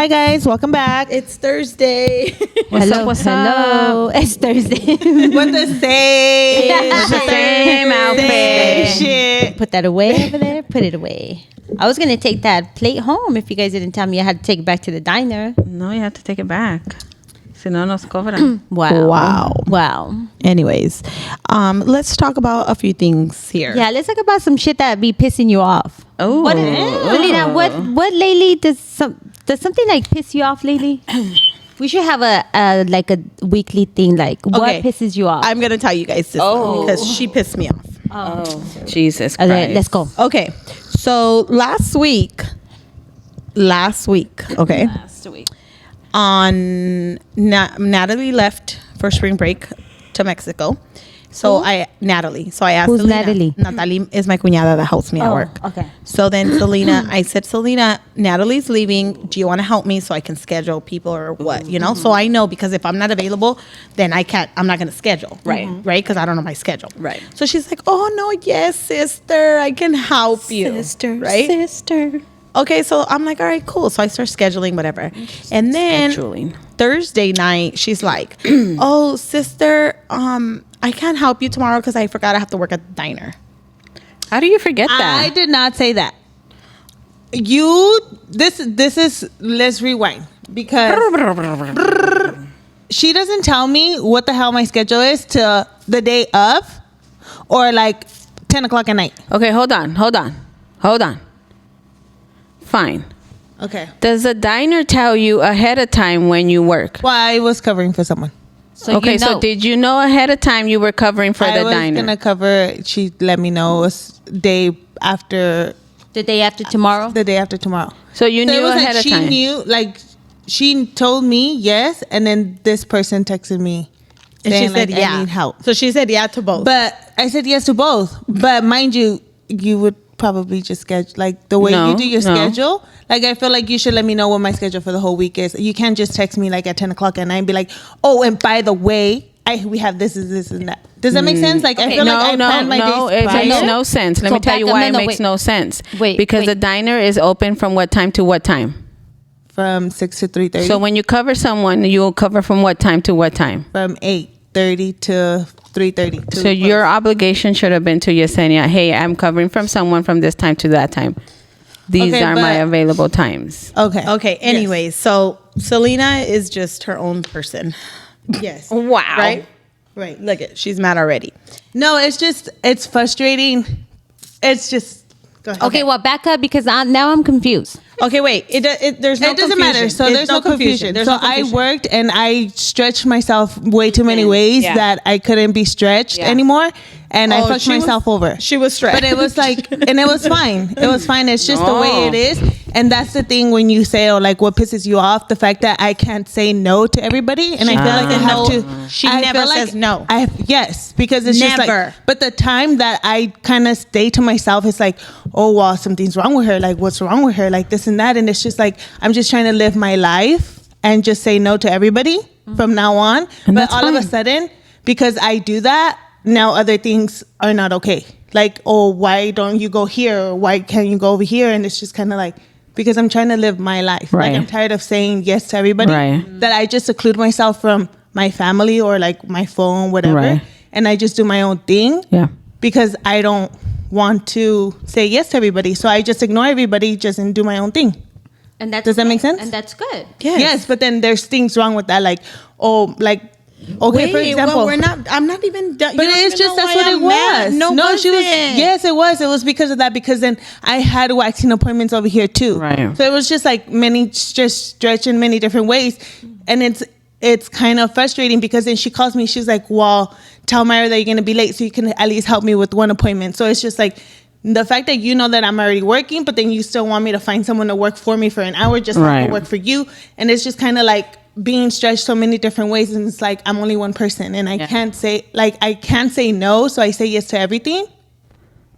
Hi guys, welcome back. It's Thursday. Hello. It's Thursday. With the same outfit. Same shit. Put that away over there. Put it away. I was gonna take that plate home if you guys didn't tell me I had to take it back to the diner. No, you have to take it back. Si no, nos cobran. Wow. Anyways, let's talk about a few things here. Yeah, let's talk about some shit that be pissing you off. Oh, What what lately does something like piss you off lately? We should have a weekly thing like what pisses you off. I'm gonna tell you guys this one because she pissed me off. Oh, Jesus Christ. Okay, let's go. Okay, so last week, okay, on Natalie left for spring break to Mexico. So Natalie. So I asked Who's Selena. Natalie? Natalie is my cuñada that helps me at work. Okay. So then Selena, I said, Selena, Natalie's leaving. Do you want to help me so I can schedule people or what? You know? So I know because if I'm not available, then I'm not going to schedule. Right. Right? Because I don't know my schedule. Right. So she's like, oh, no, yes, sister. I can help you. Right? Sister. Okay, so I'm like, all right, cool. So I start scheduling, whatever. And then Thursday night, she's like, oh, sister, I can't help you tomorrow because I forgot I have to work at the diner. How do you forget that? I did not say that. This is, let's rewind. Because she doesn't tell me what the hell my schedule is to the day of or like 10 o'clock at night. Okay, hold on. Fine. Okay. Does the diner tell you ahead of time when you work? Well, I was covering for someone. So Okay, so did you know ahead of time you were covering for the I was diner? going to cover, she let me know day after. The day after tomorrow? The day after tomorrow. So you knew ahead of time? She knew, she told me yes, and then this person texted me. And she said, I yeah. need help. So she said, yeah, to both. But I said yes to both. But mind you, you would probably just schedule, like the way you do your schedule. Like I feel like you should let me know what my schedule for the whole week is. You can't just text me like at 10 o'clock at night and be like, oh, and by the way, we have this and that. Does that make sense? Like I feel like I plan my days. It makes no sense. Let me tell you why it makes no sense. Because the diner is open from what time to what time? From 6 to 3:30. So when you cover someone, you will cover from what time to what time? From 8:30 to 3:30. So your obligation should have been to Yesenia, hey, I'm covering from someone from this time to that time. These are my available times. Okay. Anyways, so Selena is just her own person. Yes. Wow. Right. Look it. She's mad already. No, it's frustrating. It's just. Go ahead. Okay, well, back up because now I'm confused. Okay, wait. There's no it doesn't confusion. matter. So there's no confusion. There's so no confusion. I worked and I stretched myself way too many ways that I couldn't be stretched anymore. And I fucked myself over. She was stretched. But it was like, and it was fine. It was fine. It's just the way it is. And that's the thing when you say, like, what pisses you off? The fact that I can't say no to everybody. And I feel like I have to. She never says no. Yes, because it's just Never. like, but the time that I kind of stay to myself, it's like, oh, well, something's wrong with her. Like, what's wrong with her? Like this and that. And it's just like, I'm just trying to live my life and just say no to everybody from now on. And but all of a sudden, because I do that, now other things are not okay. Like, oh, why don't you go here? Or why can't you go over here? And it's just kind of like, because I'm trying to live my life. Right. Like, I'm tired of saying yes to everybody. Right. That I just seclude myself from my family or like my phone, whatever. Right. And I just do my own thing. Yeah. Because I don't want to say yes to everybody. So I just ignore everybody and do my own thing. And Does that make sense? And that's good. Yes, but then there's things wrong with that. Like, oh, like, okay, for example. Well, I'm not even done. But it's just that's what it was. No, she was. Yes, it was. It was because of that. Because then I had waxing appointments over here too. Right. So it was just like just stretch in many different ways, and it's kind of frustrating because then she calls me. She's like, "Well, tell Myra that you're gonna be late, so you can at least help me with one appointment." So it's just like the fact that you know that I'm already working, but then you still want me to find someone to work for me for an hour just so I can work for you, and it's just kind of like being stretched so many different ways, and it's like I'm only one person and I can't say no, so I say yes to everything,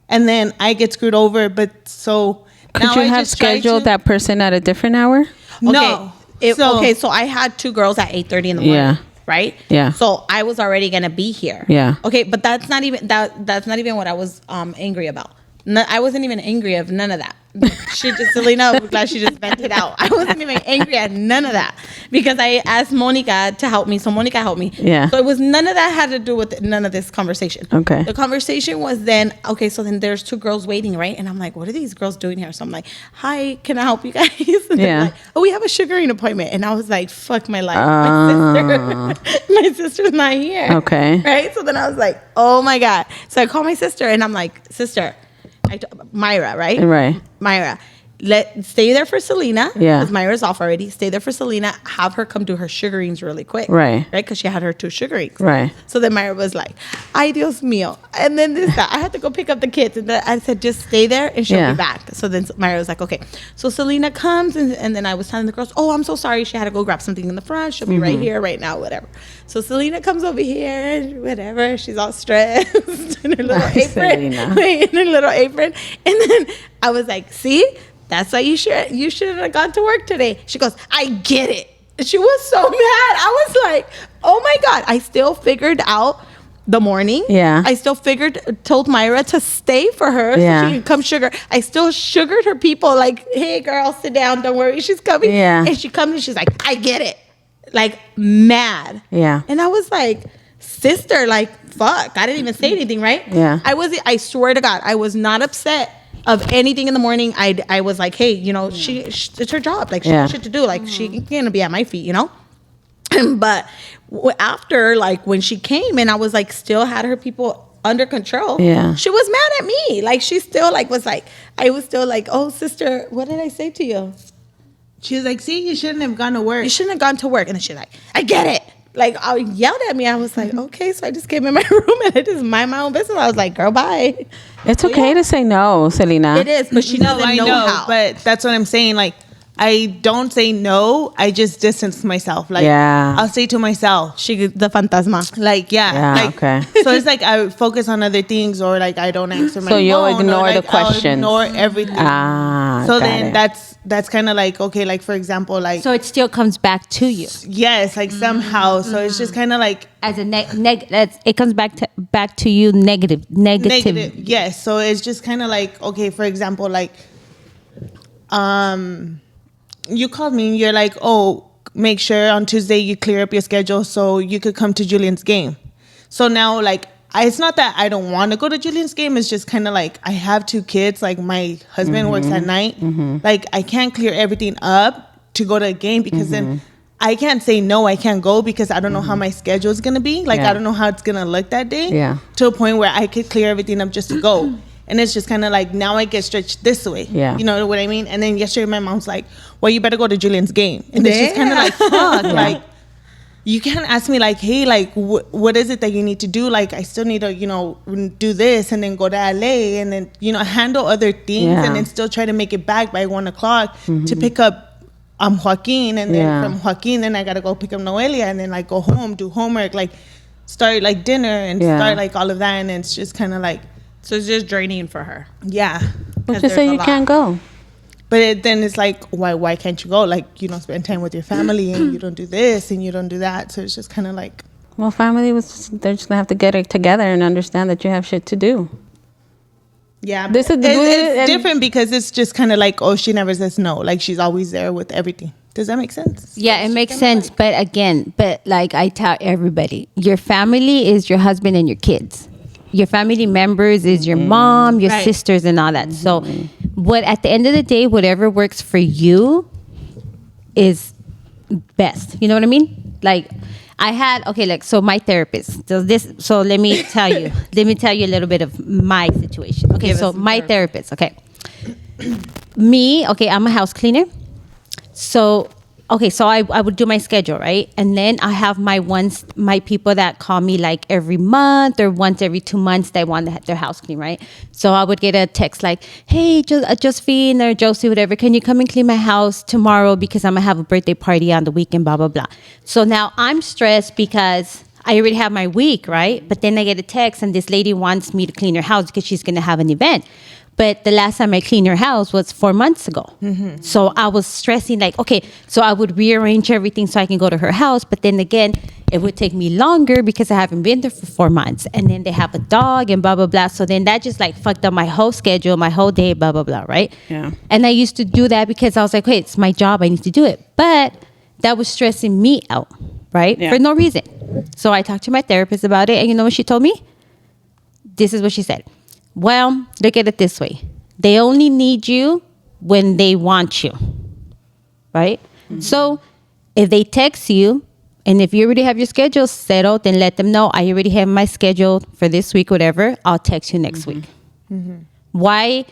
and then I get screwed over. But so could you have scheduled that person at a different hour? No. So I had two girls at 8:30 in the morning. Yeah. Right? Yeah. So I was already gonna be here. Yeah. Okay, but that's not even what I was angry about. No, I wasn't even angry of none of that. Selena was glad she just vented out. I wasn't even angry at none of that because I asked Monica to help me. So Monica helped me. Yeah. So it was none of that had to do with none of this conversation. Okay. The conversation was then, okay, so then there's 2 girls waiting, right? And I'm like, what are these girls doing here? So I'm like, hi, can I help you guys? And they're like, oh, we have a sugaring appointment. And I was like, fuck my life. My sister's not here. Okay. Right? So then I was like, oh my God. So I called my sister and I'm like, sister, Myra, right? Right. Myra, stay there for Selena. Yeah. Because Myra's off already. Stay there for Selena. Have her come do her sugarings really quick. Right. Right? Because she had her 2 sugarings. Right. So then Myra was like, ay, Dios mío. And then I had to go pick up the kids. And then I said, just stay there and she'll be back. So then Myra was like, okay. So Selena comes and then I was telling the girls, oh, I'm so sorry. She had to go grab something in the front. She'll be right here, right now, whatever. So Selena comes over here and whatever. She's all stressed in her little apron. In her little apron. And then I was like, see? That's why you shouldn't have gone to work today. She goes, I get it. She was so mad. I was like, oh my God. I still figured out the morning. Yeah. I still told Myra to stay for her so she can come sugar. I still sugared her people like, hey girl, sit down. Don't worry. She's coming. Yeah. And she comes and she's like, I get it. Like mad. Yeah. And I was like, sister, like, fuck. I didn't even say anything, right? Yeah. I swear to God, I was not upset of anything in the morning. I was like, hey, she it's her job. Like, she has shit to do. Like, she can't be at my feet, But after, like, when she came and I was like, still had her people under control. Yeah. She was mad at me. Like, she still like was like, I was still like, oh, sister, what did I say to you? She was like, see, you shouldn't have gone to work. You shouldn't have gone to work. And then she's like, I get it. Like, I yelled at me. I was like, okay. So I just came in my room and I just mind my own business. I was like, girl, bye. It's okay to say no, Selena. It is, but she doesn't know how. But that's what I'm saying. Like, I don't say no. I just distance myself. Like, I'll say to myself, the fantasma. Like, okay. So it's like I focus on other things, or like I don't answer my phone. So you'll ignore the questions. I'll ignore everything. So then that's kind of like, okay, like for example, like, so it still comes back to you. Yes, like somehow. So it's just kind of like as a it comes back to you negative. Yes. So it's just kind of like, okay, for example, like you called me and you're like, oh, make sure on Tuesday you clear up your schedule so you could come to Julian's game. So now, like, it's not that I don't want to go to Julian's game. It's just kind of like I have 2 kids. Like, my husband works at night. Like, I can't clear everything up to go to a game because then I can't say no, I can't go because I don't know how my schedule is going to be. Like, I don't know how it's going to look that day. Yeah. To a point where I could clear everything up just to go. And it's just kind of like, now I get stretched this way. Yeah. You know what I mean? And then yesterday my mom's like, well, you better go to Julian's game. And it's just kind of like, fuck. Like, you can't ask me like, hey, like, what is it that you need to do? Like, I still need to, do this and then go to LA and then, handle other things and then still try to make it back by 1 o'clock to pick up Joaquin. And then from Joaquin, then I got to go pick up Noelia and then like go home, do homework, like start like dinner and start like all of that. And it's just kind of like, so it's just draining for her. Yeah. But just say you can't go. But then it's like, why can't you go? Like, you don't spend time with your family and you don't do this and you don't do that. So it's just kind of like. Well, family they're just going to have to get it together and understand that you have shit to do. Yeah. It's different because it's just kind of like, oh, she never says no. Like, she's always there with everything. Does that make sense? Yeah, it makes sense. But again, like I tell everybody, your family is your husband and your kids. Your family members is your mom, your sisters, and all that. So, at the end of the day, whatever works for you is best. You know what I mean? Like, I had so my therapist does this. So let me tell you a little bit of my situation. Okay, so my therapist. Okay, me. Okay, I'm a house cleaner. So. Okay, so I would do my schedule, right? And then I have my people that call me like every month or once every 2 months. They want their house clean, right? So I would get a text like, hey, Josephine or Josie, whatever, can you come and clean my house tomorrow because I'm going to have a birthday party on the weekend, blah, blah, blah. So now I'm stressed because I already have my week, right? But then I get a text and this lady wants me to clean her house because she's going to have an event. But the last time I cleaned her house was 4 months ago. So I was stressing like, okay, so I would rearrange everything so I can go to her house. But then again, it would take me longer because I haven't been there for 4 months. And then they have a dog and blah, blah, blah. So then that just like fucked up my whole schedule, my whole day, blah, blah, blah, right? Yeah. And I used to do that because I was like, hey, it's my job. I need to do it. But that was stressing me out, right? Yeah. For no reason. So I talked to my therapist about it. And you know what she told me? This is what she said. Well, look at it this way. They only need you when they want you, right? Mm-hmm. So if they text you, and if you already have your schedule settled, then let them know, I already have my schedule for this week, whatever. I'll text you next week. Mm-hmm. Why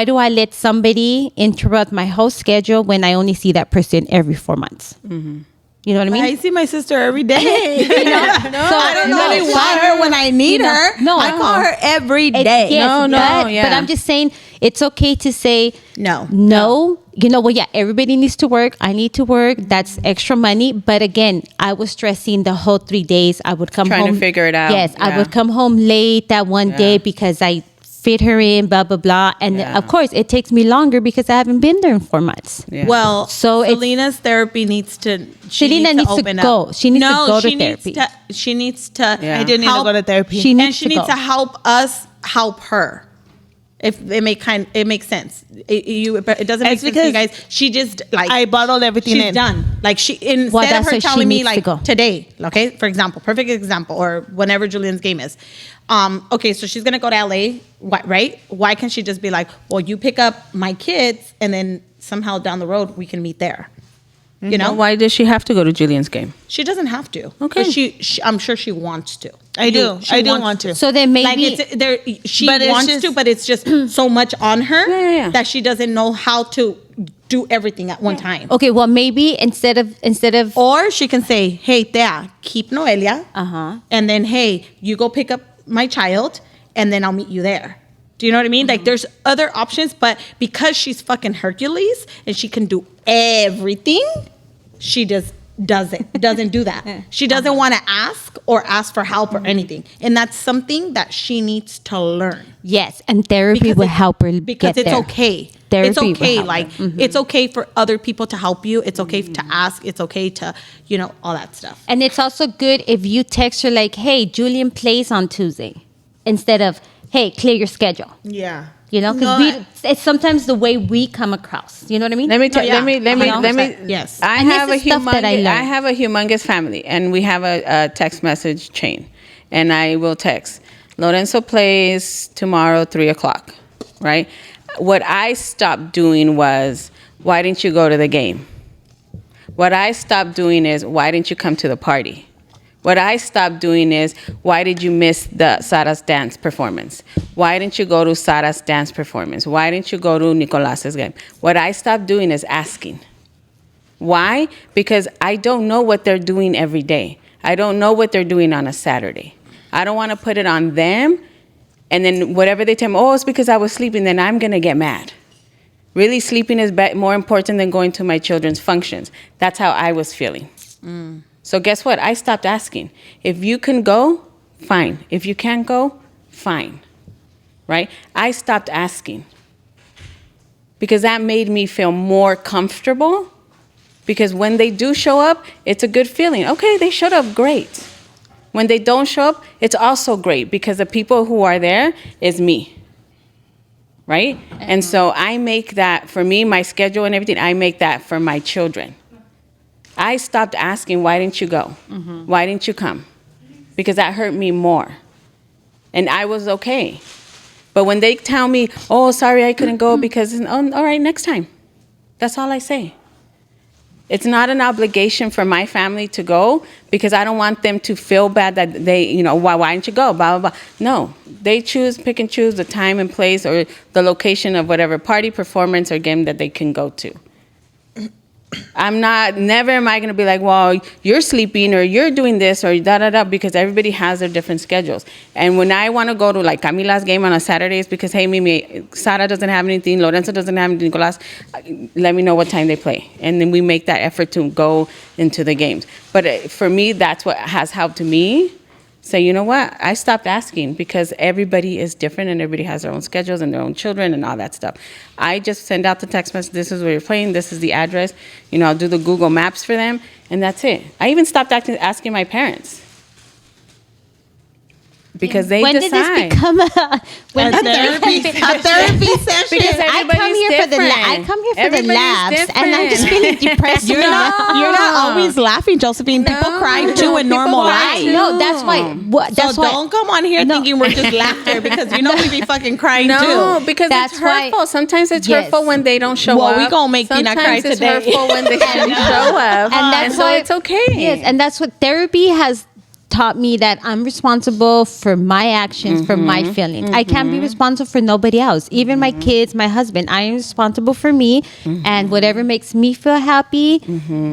do I let somebody interrupt my whole schedule when I only see that person every 4 months? Mm-hmm. You know what I mean? I see my sister every day. You know? No, so I don't really want her when I need her. No, I call her every day. Yes, but I'm just saying it's okay to say no. You know what? Yeah, everybody needs to work. I need to work. That's extra money. But again, I was stressing the whole 3 days. I would come home trying to figure it out. Yes, I would come home late that one day because I fit her in, blah, blah, blah. And of course, it takes me longer because I haven't been there in 4 months. Yeah. Well, so Selena's therapy needs to... Selena needs to go. She needs to go to therapy. She needs to... Yeah. I do need to go to therapy. She needs to help us help her. If it makes sense. It doesn't make sense to you guys. She just like... I bottled everything in. She's done. Like instead of her telling me like today, okay, for example, perfect example, or whenever Julian's game is. Okay, so she's gonna go to LA, right? Why can't she just be like, well, you pick up my kids, and then somehow down the road we can meet there? You know, why does she have to go to Julian's game? She doesn't have to. Okay, she I'm sure she wants to. I do want to. So then maybe she wants to, but it's just so much on her that she doesn't know how to do everything at one time. Okay, well maybe instead of or she can say, hey, Thea, keep Noelia, and then hey, you go pick up my child, and then I'll meet you there. Do you know what I mean? Like there's other options, but because she's fucking Hercules and she can do everything, she just doesn't do that. She doesn't want to ask for help or anything, and that's something that she needs to learn. Yes, and therapy will help her because get it's there. okay. Therapy it's okay. Like it's okay for other people to help you. It's okay to ask. It's okay to all that stuff. And it's also good if you text her like, "Hey, Julian plays on Tuesday," instead of, "Hey, clear your schedule." Yeah. You know, because it's sometimes the way we come across. You know what I mean? Let me. Yes. I have a humongous family, and we have a text message chain, and I will text. Lorenzo plays tomorrow 3:00, right? What I stopped doing was, why didn't you go to the game? What I stopped doing is, why didn't you come to the party? What I stopped doing is, why did you miss the Sara's dance performance? Why didn't you go to Sara's dance performance? Why didn't you go to Nicolas's game? What I stopped doing is asking. Why? Because I don't know what they're doing every day. I don't know what they're doing on a Saturday. I don't want to put it on them, and then whatever they tell me, oh, it's because I was sleeping, then I'm going to get mad. Really, sleeping is more important than going to my children's functions. That's how I was feeling. So guess what? I stopped asking. If you can go, fine. If you can't go, fine. Right? I stopped asking because that made me feel more comfortable, because when they do show up, it's a good feeling. Okay, they showed up, great. When they don't show up, it's also great because the people who are there is me. Right? And so I make that, for me, my schedule and everything, I make that for my children. I stopped asking, why didn't you go? Why didn't you come? Because that hurt me more. And I was okay. But when they tell me, oh, sorry, I couldn't go because, oh, all right, next time. That's all I say. It's not an obligation for my family to go because I don't want them to feel bad that they, why didn't you go? Blah, blah, blah. No, they pick and choose the time and place or the location of whatever party, performance, or game that they can go to. Never am I going to be like, well, you're sleeping or you're doing this or da-da-da, because everybody has their different schedules. And when I want to go to like Camila's game on a Saturday, it's because, hey, Mimi, Sara doesn't have anything, Lorenzo doesn't have anything, Nicolas, let me know what time they play. And then we make that effort to go into the games. But for me, that's what has helped me say, you know what? I stopped asking because everybody is different and everybody has their own schedules and their own children and all that stuff. I just send out the text message. This is where you're playing. This is the address. You know, I'll do the Google Maps for them, and that's it. I even stopped asking my parents. Because they when decide. Did this become a therapy session? I come here for the labs, and I'm just feeling depressed. You're not always laughing, Josephine. People cry too in normal life. No, that's why. That's why. Don't come on here thinking we're just laughter because we be fucking crying too. No, because that's it's hurtful. Why, sometimes it's hurtful when they don't show up. Well, we gonna make you not cry today. Sometimes it's hurtful when they don't show up, and so it's okay. Yes, and that's what therapy has taught me, that I'm responsible for my actions, for my feelings. I can't be responsible for nobody else. Even my kids, my husband. I am responsible for me, and whatever makes me feel happy,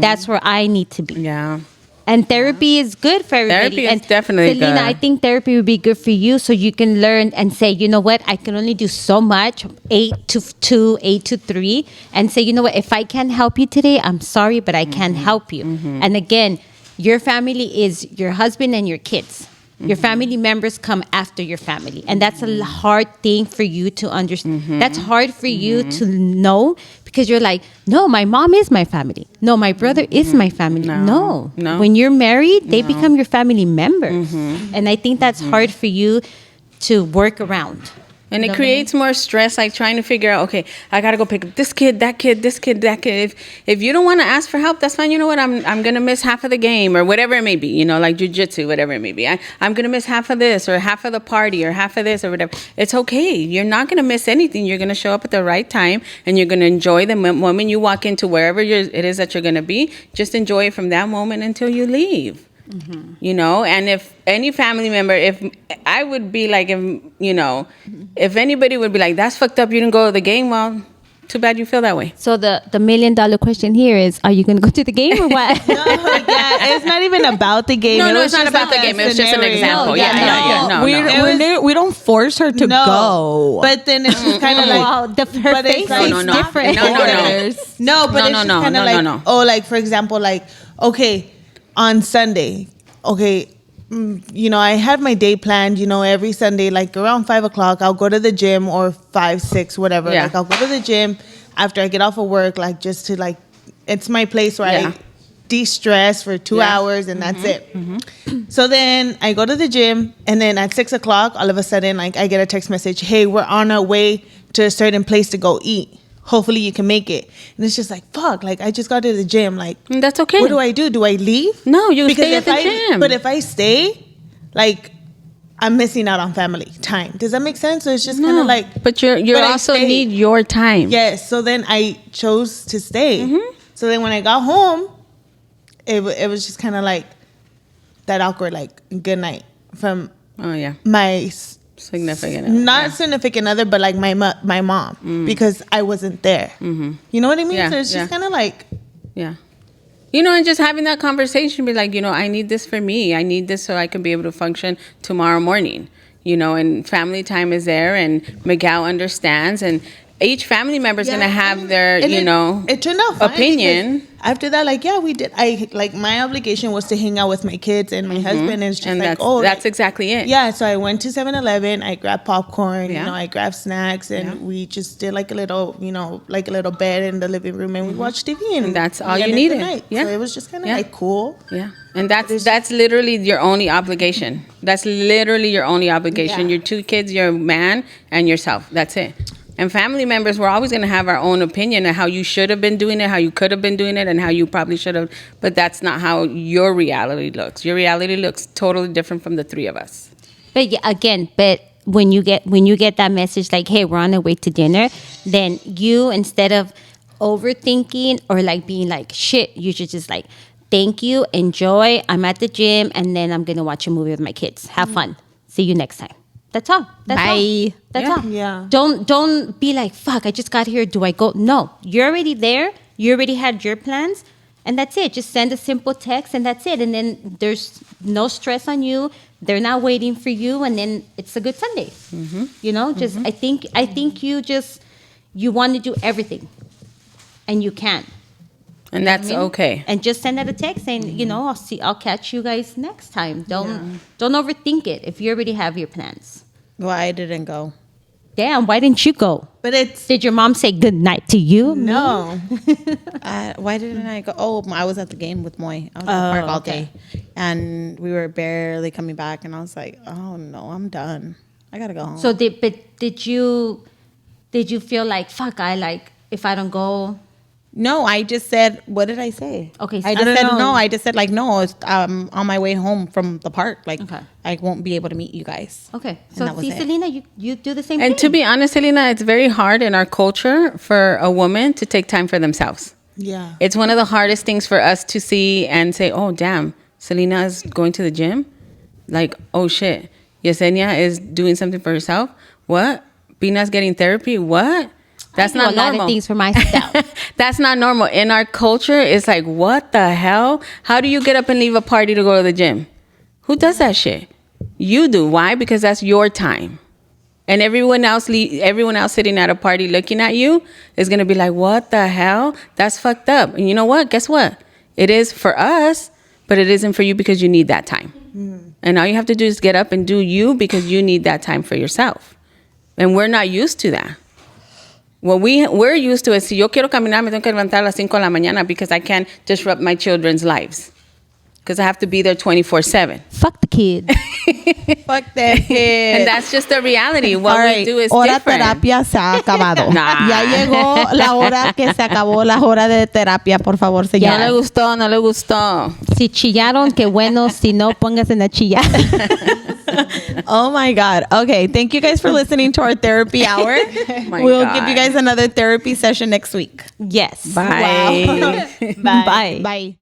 that's where I need to be. Yeah. And therapy is good for everybody. Therapy is definitely Selena, good. I think therapy would be good for you, so you can learn and say, you know what, I can only do so much, 8 to 2, 8 to 3, and say, you know what, if I can't help you today, I'm sorry, but I can't help you. And again, your family is your husband and your kids. Your family members come after your family. And that's a hard thing for you to understand. That's hard for you to know, because you're like, no, my mom is my family. No, my brother is my family. No. When you're married, they become your family members. And I think that's hard for you to work around. And it creates more stress, like trying to figure out, okay, I got to go pick up this kid, that kid, this kid, that kid. If you don't want to ask for help, that's fine. You know what? I'm going to miss half of the game or whatever it may be, you know, like jujitsu, whatever it may be. I'm going to miss half of this or half of the party or half of this or whatever. It's okay. You're not going to miss anything. You're going to show up at the right time, and you're going to enjoy the moment you walk into wherever it is that you're going to be. Just enjoy it from that moment until you leave. You know, and if any family member, if I would be like, if anybody would be like, that's fucked up, you didn't go to the game, well, too bad you feel that way. So the $1 million question here is, are you going to go to the game or what? It's not even about the game. No, it's not about the game. It's just an example. No. We don't force her to go. But then it's just kind of like, wow, her face is different. No, but it's just kind of like, oh, like, for example, like, okay, on Sunday, okay, I had my day planned, every Sunday, like around 5 o'clock, I'll go to the gym, or 5, 6, whatever. Yeah. Like, I'll go to the gym after I get off of work, like, just to, like, it's my place where I de-stress for 2 hours, and that's it. So then I go to the gym, and then at 6 o'clock, all of a sudden, like, I get a text message, hey, we're on our way to a certain place to go eat. Hopefully you can make it. And it's just like, fuck, like, I just got to the gym. Like, that's okay. What do I do? Do I leave? No, you stay at the gym. But if I stay, like, I'm missing out on family time. Does that make sense? So it's just kind of like... But you also need your time. Yes. So then I chose to stay. So then when I got home, it was just kind of like that awkward, like, good night from my... significant other. Not significant other, but like my mom, because I wasn't there. You know what I mean? So it's just kind of like... Yeah. And just having that conversation, be like, I need this for me. I need this so I can be able to function tomorrow morning. And family time is there, and Miguel understands, and each family member is going to have their, it turned out fine opinion. After that, like, we did. My obligation was to hang out with my kids and my husband, and it's just and like, that's exactly it. Yeah, so I went to 7-Eleven, I grabbed popcorn, I grabbed snacks, and we just did like a little, like a little bed in the living room, and we watched TV, and that's all you needed. Yeah. So it was just kind of like cool. Yeah. And that's literally your only obligation. That's literally your only obligation. Yeah. Your 2 kids, your man, and yourself. That's it. And family members, we're always going to have our own opinion of how you should have been doing it, how you could have been doing it, and how you probably should have. But that's not how your reality looks. Your reality looks totally different from the 3 of us. But when you get that message like, hey, we're on our way to dinner, then you, instead of overthinking or like being like, shit, you should just like, thank you, enjoy, I'm at the gym, and then I'm going to watch a movie with my kids. Have fun. See you next time. That's all. Bye. That's all. Yeah. Don't be like, fuck, I just got here. Do I go? No. You're already there. You already had your plans. And that's it. Just send a simple text, and that's it. And then there's no stress on you. They're not waiting for you. And then it's a good Sunday. I think you want to do everything. And you can't. And that's okay. And just send out a text saying, I'll catch you guys next time. Don't overthink it if you already have your plans. Well, I didn't go. Damn, why didn't you go? But did your mom say good night to you? No. Why didn't I go? Oh, I was at the game with Moy. I was at the park all day. And we were barely coming back. And I was like, oh, no, I'm done. I got to go home. So did you feel like, fuck, if I don't go... No, I just said, what did I say? Okay. So I just said no. I just said no, it's on my way home from the park. I won't be able to meet you guys. Okay. So see, Selena, you do the same thing. And to be honest, Selena, it's very hard in our culture for a woman to take time for themselves. Yeah. It's one of the hardest things for us to see and say, oh, damn, Selena is going to the gym. Like, oh, shit. Yesenia is doing something for herself. What? Pina's getting therapy. What? That's not normal. I do a lot of things for myself. That's not normal. In our culture, it's like, what the hell? How do you get up and leave a party to go to the gym? Who does that shit? You do. Why? Because that's your time. And everyone else sitting at a party looking at you is going to be like, what the hell? That's fucked up. And you know what? Guess what? It is for us, but it isn't for you because you need that time. And all you have to do is get up and do you because you need that time for yourself. And we're not used to that. What we're used to is, si yo quiero caminar, me tengo que levantar a las 5 de la mañana because I can't disrupt my children's lives. Because I have to be there 24/7. Fuck the kid. Fuck that kid. And that's just the reality. What we do is hora different. terapia se ha acabado. Nah. Ya llegó la hora que se acabó la hora de terapia, por favor, señora. Ya no le gustó. Si chillaron, qué bueno. Si no, póngase a chillar. Oh my God. Okay. Thank you guys for listening to our therapy hour. We'll give you guys another therapy session next week. Yes. Bye. Wow. Bye. Bye.